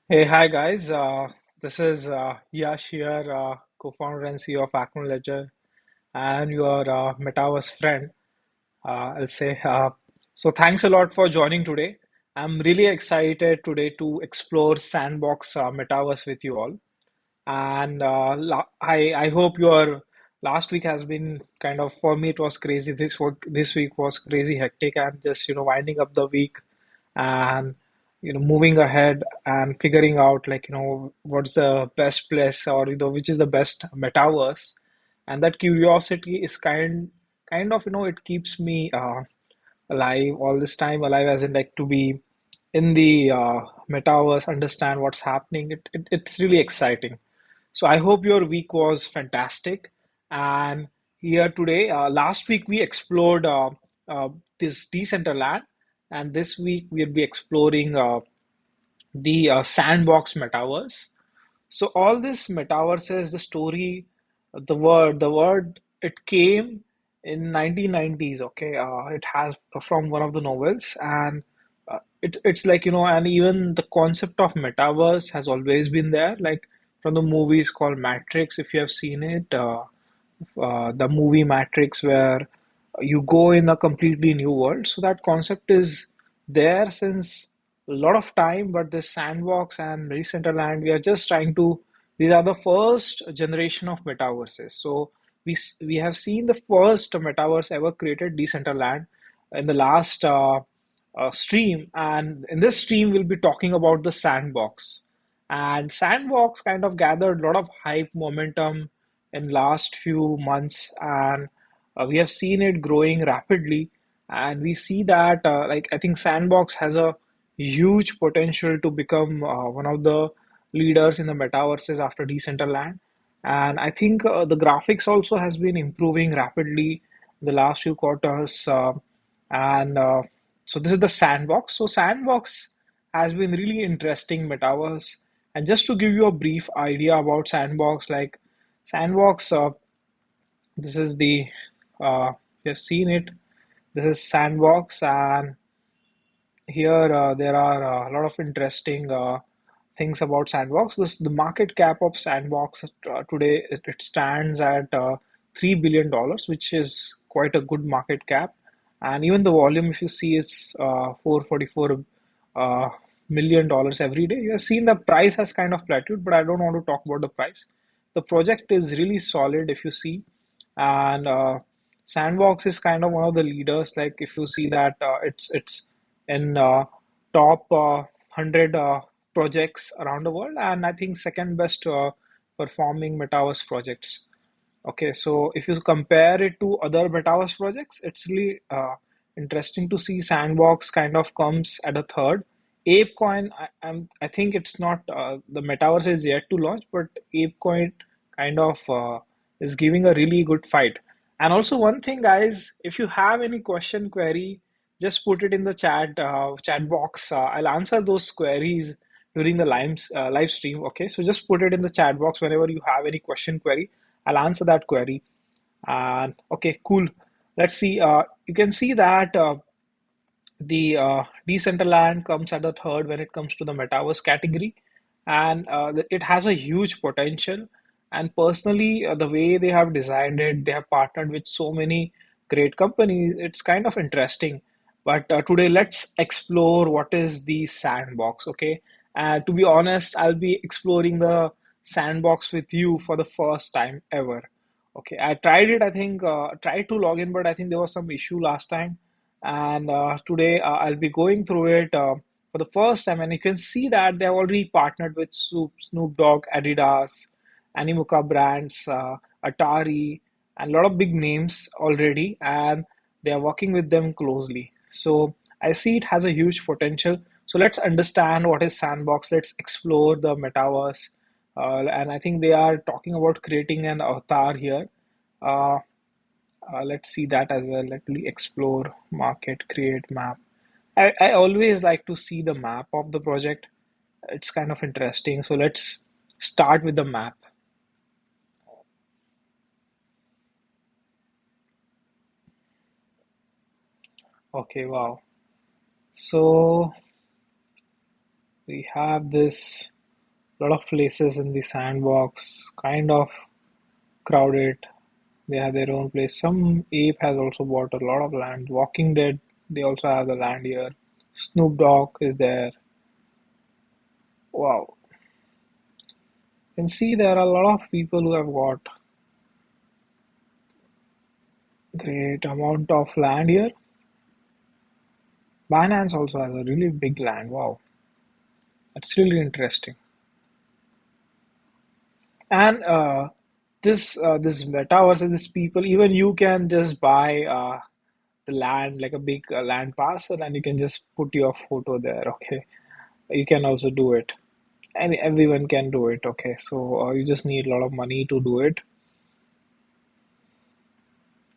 Hey, hi guys. This is Yash here, co-founder and CEO of Acron Ledger, and your Metaverse friend. I'll say. So, thanks a lot for joining today. I'm really excited today to explore Sandbox Metaverse with you all. And I hope your last week has been kind of for me. It was crazy. This week was crazy hectic, and just winding up the week and moving ahead and figuring out like what's the best place or which is the best metaverse, and that curiosity is kind of it keeps me alive all this time, alive as in like to be in the metaverse, understand what's happening. It's really exciting. So I hope your week was fantastic. And here today, last week we explored uh, this Decentraland, and this week we'll be exploring the Sandbox Metaverse. So all this metaverses, the story, the word, it came in 1990s. Okay, it has from one of the novels, and it's like and even the concept of metaverse has always been there, like from the movies called Matrix, if you have seen it, the movie Matrix, where you go in a completely new world. So that concept is there since a lot of time, but this Sandbox and Decentraland, we are just trying to, these are the first generation of metaverses. So we have seen the first metaverse ever created, Decentraland, in the last stream. And in this stream, we'll be talking about the Sandbox. And Sandbox kind of gathered a lot of hype momentum in last few months, and we have seen it growing rapidly. And we see that like I think Sandbox has a huge potential to become one of the leaders in the metaverses after Decentraland. And I think the graphics also has been improving rapidly in the last few quarters. And So this is the Sandbox. So Sandbox has been really interesting metaverse. And just to give you a brief idea about Sandbox, like Sandbox, this is the you have seen it. This is Sandbox, and here there are a lot of interesting things about Sandbox. The market cap of Sandbox today, it stands at $3 billion, which is quite a good market cap. And even the volume, if you see, is 444 uh, million dollars every day. You have seen the price has kind of plateaued, but I don't want to talk about the price. The project is really solid if you see, and Sandbox is kind of one of the leaders. Like if you see that it's in top 100 projects around the world, and I think second best performing metaverse projects. Okay, so if you compare it to other metaverse projects, it's really interesting to see Sandbox kind of comes at a third. ApeCoin, I think it's not the metaverse is yet to launch, but ApeCoin kind of is giving a really good fight. And also one thing, guys, if you have any question query, just put it in the chat box. I'll answer those queries during the live stream. Okay, so just put it in the chat box whenever you have any question query. I'll answer that query. And okay, cool. Let's see. You can see that the Decentraland comes at the third when it comes to the metaverse category, and it has a huge potential. And personally, the way they have designed it, they have partnered with so many great companies. It's kind of interesting. But today, let's explore what is the Sandbox. Okay, to be honest, I'll be exploring the Sandbox with you for the first time ever. Okay, I tried it. I think tried to log in, but I think there was some issue last time, and today I'll be going through it for the first time. And you can see that they have already partnered with Snoop Dogg, Adidas, Animuka brands, Atari, and a lot of big names already, and they are working with them closely. So I see it has a huge potential. So let's understand what is Sandbox. Let's explore the metaverse. And I think they are talking about creating an avatar here. Uh, let's see that as well. Let me explore, market, create map. I always like to see the map of the project. It's kind of interesting. So let's start with the map. Okay, wow. So we have this. A lot of places in the sandbox, kind of crowded. They have their own place. Some ape has also bought a lot of land. Walking Dead, they also have the land here. Snoop Dogg is there. Wow. You can see there are a lot of people who have got great amount of land here. Binance also has a really big land. Wow. That's really interesting. And this metaverse is this people, even you can just buy the land like a big land parcel and you can just put your photo there. Okay, you can also do it, and everyone can do it. Okay, so you just need a lot of money to do it.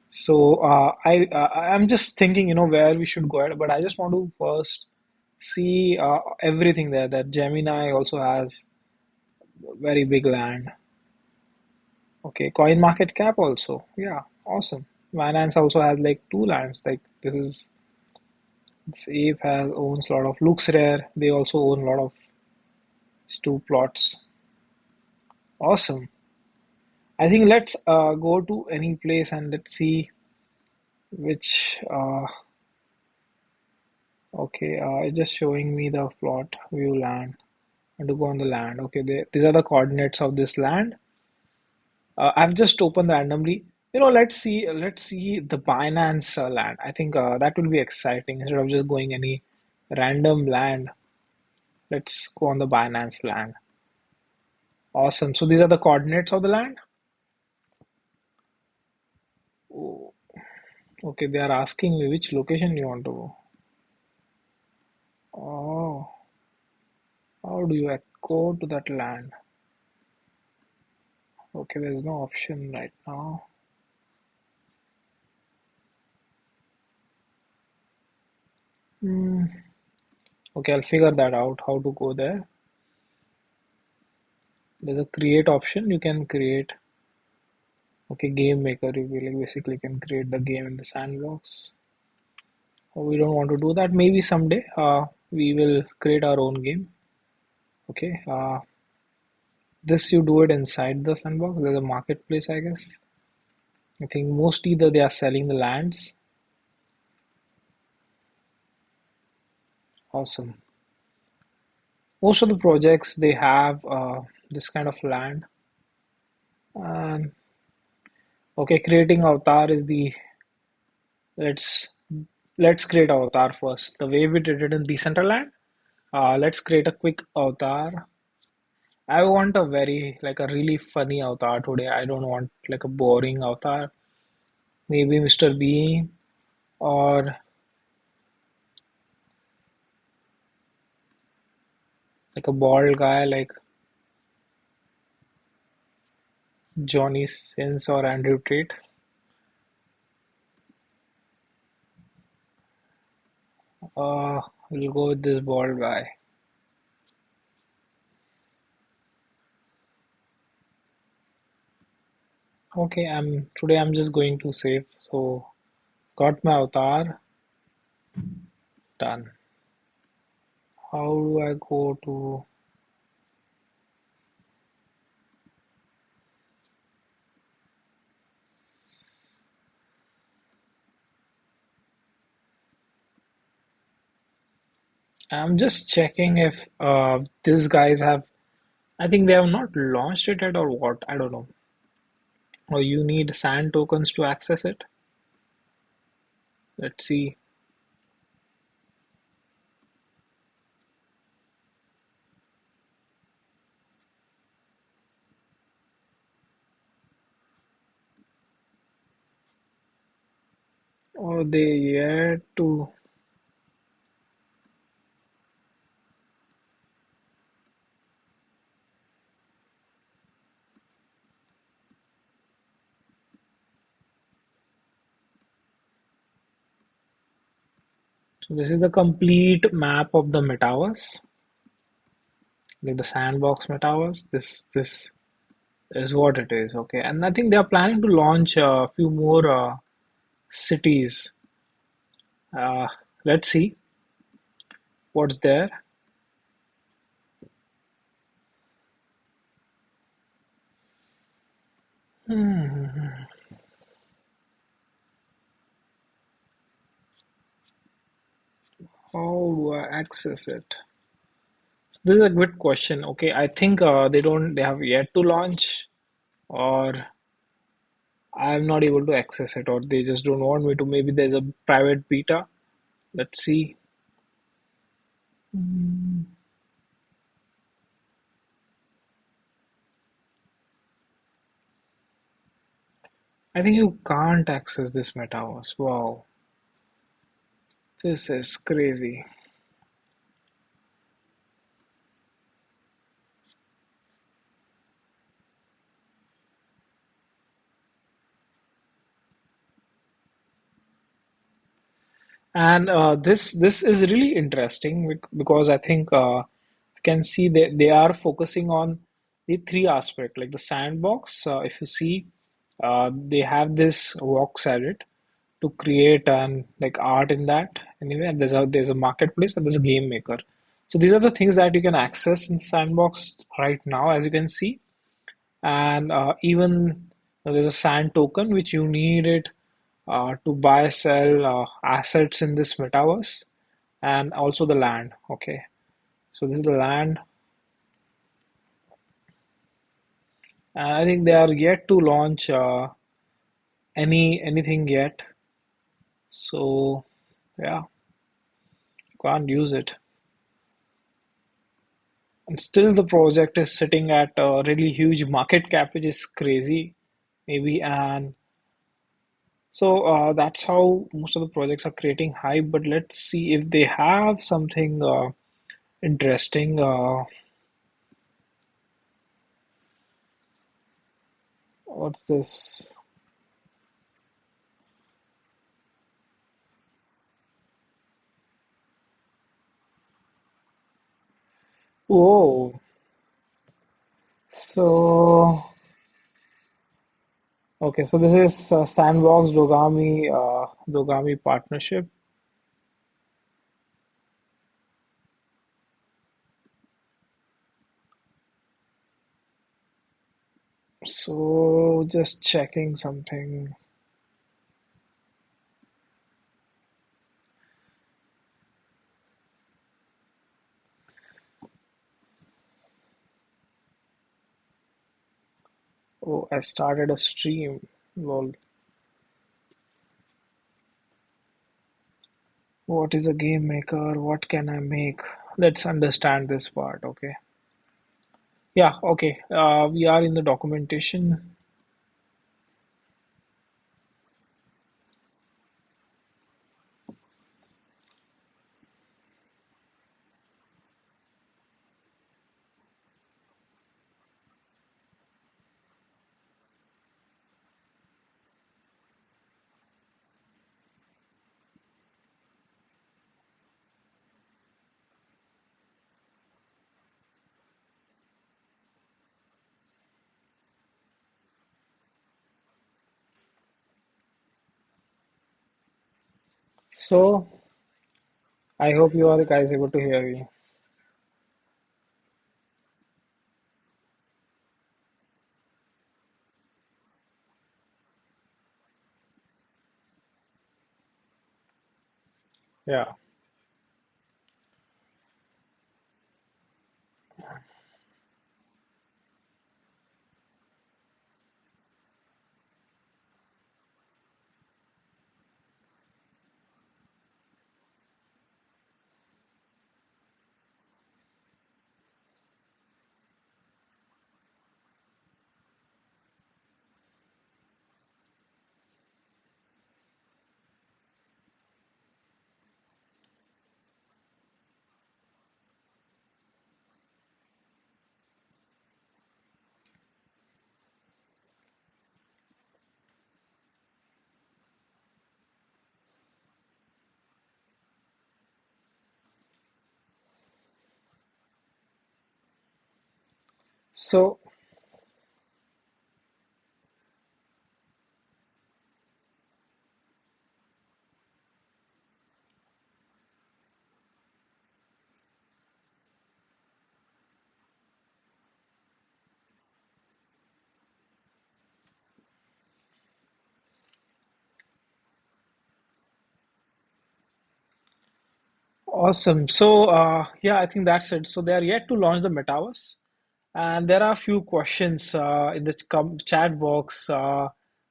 So I'm just thinking, where we should go at, but I just want to first see everything there. That Gemini also has very big land. Okay, coin market cap also. Yeah, awesome. Binance also has like two lands. Like this ape has owns a lot of looks rare. They also own a lot of stew plots. Awesome. I think let's go to any place and let's see which. Okay, it's just showing me the plot view land and to go on the land. Okay, these are the coordinates of this land. I've just opened randomly. Let's see the Binance land. I think that will be exciting instead of just going any random land. Let's go on the Binance land. Awesome. So these are the coordinates of the land. Oh, okay, they are asking me which location you want to go. Oh, how do you go to that land? Okay, there's no option right now. Hmm. Okay, I'll figure that out how to go there. There's a create option. You can create. Okay, game maker. You will like basically can create the game in the sandbox. We don't want to do that. Maybe someday. We will create our own game. Okay. This you do it inside the sandbox. There's a marketplace, I guess. I think mostly they are selling the lands. Awesome. Most of the projects they have this kind of land. And okay, creating avatar is the let's let's create avatar first. The way we did it in Decentraland. Let's create a quick avatar. I want a very like a really funny avatar today. I don't want like a boring avatar. Maybe Mr. Bean or like a bald guy like Johnny Sins or Andrew Tate. We'll go with this bald guy. Okay, I'm just going to save. So got my avatar done. How do I go to? I'm just checking if these guys have. I think they have not launched it yet or what. I don't know. Or you need sand tokens to access it. Let's see. Or they yet to. So this is the complete map of the metaverse, like the sandbox metaverse. This is what it is. Okay, and I think they are planning to launch a few more cities. Uh, let's see what's there. Hmm. How do I access it? This is a good question. Okay, I think they have yet to launch, or I'm not able to access it, or they just don't want me to. Maybe there's a private beta. Let's see. Mm, I think you can't access this metaverse. Wow, this is crazy. And this is really interesting because I think you can see they are focusing on the three aspect like the sandbox. If you see, they have this works edit to create and like art in that. Anyway, and there's a marketplace and there's a game maker. So these are the things that you can access in sandbox right now, as you can see. And even there's a sand token which you need it to buy sell assets in this metaverse, and also the land. Okay, so this is the land, and I think they are yet to launch anything yet. So yeah, you can't use it, and still the project is sitting at a really huge market cap, which is crazy maybe. And so that's how most of the projects are creating hype. But let's see if they have something interesting. What's this? Whoa. So, okay, so this is Sandbox Dogami partnership. So, just checking something. Oh, I started a stream. Lol. What is a game maker? What can I make? Let's understand this part, okay? Yeah, okay. We are in the documentation. So, I hope you are guys able to hear me. Yeah. So, Awesome. So, yeah, I think that's it. So they are yet to launch the Metaverse, and there are a few questions in the chat box.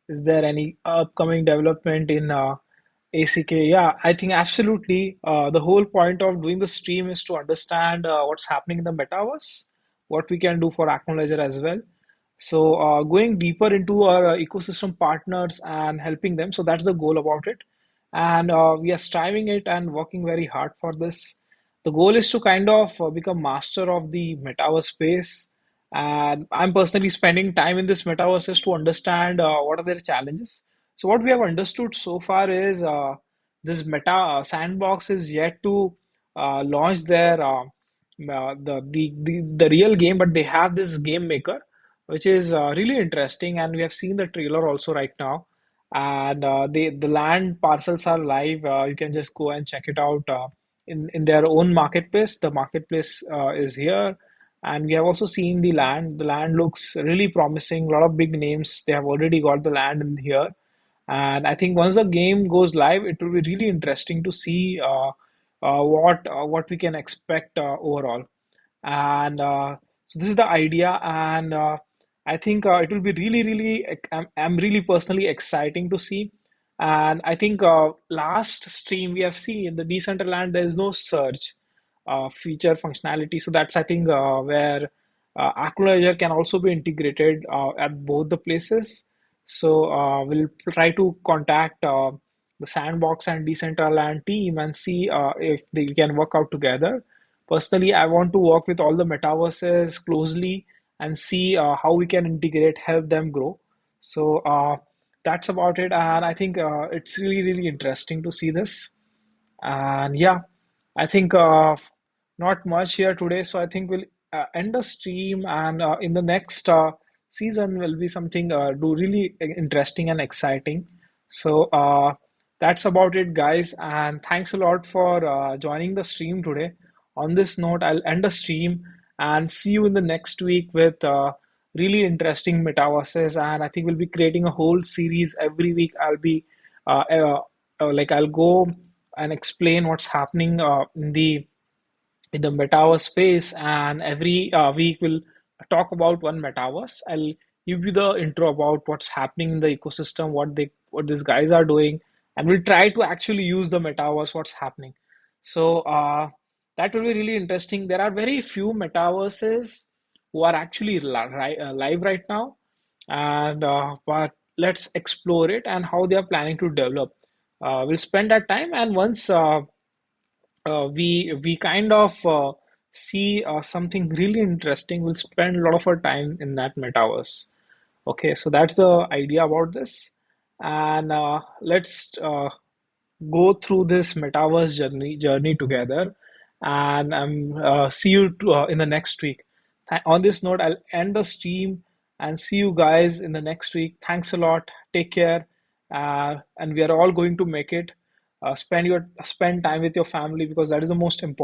Is there any upcoming development in ACK? Yeah, I think absolutely. The whole point of doing the stream is to understand what's happening in the Metaverse, what we can do for Acknowledger as well. So, going deeper into our ecosystem partners and helping them. So that's the goal about it, and we are striving it and working very hard for this. The goal is to kind of become master of the metaverse space, and I'm personally spending time in this metaverses to understand what are their challenges. So what we have understood so far is this meta sandbox is yet to launch their the real game, but they have this game maker, which is really interesting, and we have seen the trailer also right now, and the land parcels are live. You can just go and check it out in their own marketplace. The marketplace is here, and we have also seen the land. The land looks really promising. A lot of big names. They have already got the land in here, and I think once the game goes live, it will be really interesting to see what we can expect overall. And so this is the idea, and I think it will be I'm really personally exciting to see. And I think last stream we have seen the Decentraland, there is no search feature functionality. So that's I think where Acknowledger can also be integrated at both the places. So we'll try to contact the Sandbox and Decentraland team and see if they can work out together. Personally, I want to work with all the metaverses closely and see how we can integrate, help them grow. So that's about it. And I think it's really, really interesting to see this. And yeah, I think not much here today. So I think we'll end the stream, and in the next season will be something do really interesting and exciting. So that's about it, guys. And thanks a lot for joining the stream today. On this note, I'll end the stream and see you in the next week with really interesting metaverses. And I think we'll be creating a whole series every week. I'll be like I'll go and explain what's happening in the metaverse space, and every week we'll talk about one metaverse. I'll give you the intro about what's happening in the ecosystem, what these guys are doing, and we'll try to actually use the metaverse, what's happening. So that will be really interesting. There are very few metaverses who are actually live right now, and but let's explore it and how they are planning to develop. We'll spend that time, and once we kind of see something really interesting, we'll spend a lot of our time in that metaverse. Okay, so that's the idea about this, and let's go through this metaverse journey together. And see you in the next week. On this note, I'll end the stream and see you guys in the next week. Thanks a lot. Take care, and we are all going to make it. Spend time with your family, because that is the most important.